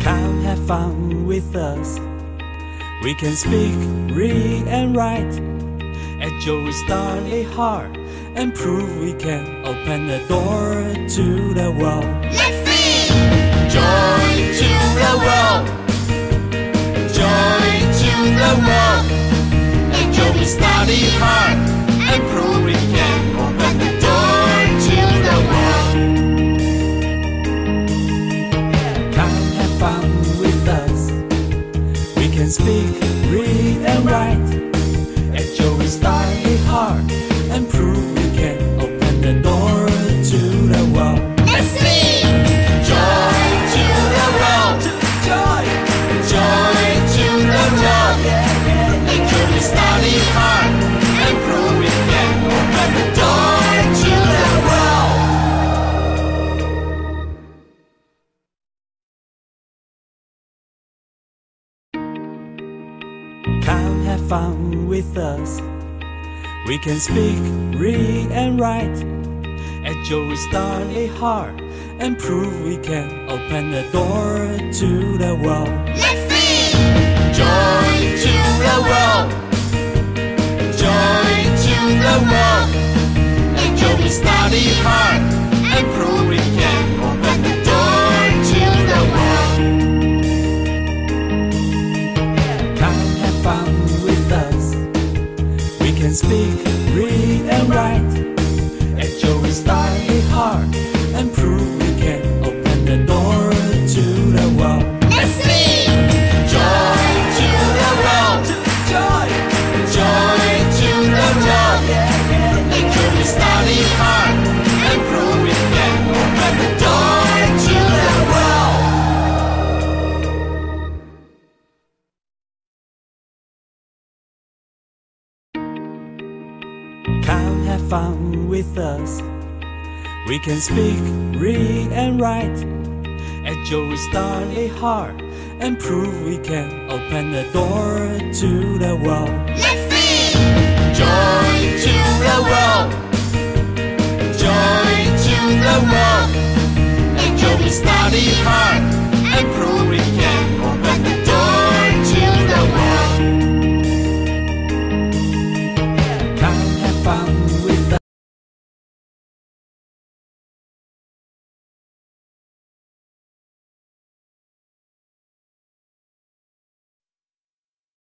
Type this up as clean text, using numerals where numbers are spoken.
Come have fun with us. We can speak, read and write. Enjoy, study hard, and prove we can open the door to the world. Let's sing! Joy to the world. Joy to the world. Enjoy, study hard, and prove we can open the door to the world. Come have fun with us. We can speak, read and write. Enjoy, study hard, and prove we can open the door to the world. Let's sing! Joy to the world. Joy. Joy to the world. Enjoy, study hard, and prove we can open the door to the world. Come have fun with us. We can speak, read and write. Enjoy, study hard, and prove we can open the door to the world. Let's sing! Joy to the world. Joy to the world. Enjoy, study hard, and prove we can open the door to the world. Come have fun with us. We can speak, read and write. Enjoy, study hard, and prove we can open the door to the world. Let's sing! Joy to the world. Joy. Joy to the world. Enjoy, study hard, and prove we can open the door to the world. Come have fun with us. We can speak, read and write. Enjoy, study hard, and prove we can open the door to the world. Let's sing! Joy to the world. Joy to the world. Enjoy, study hard, and prove we can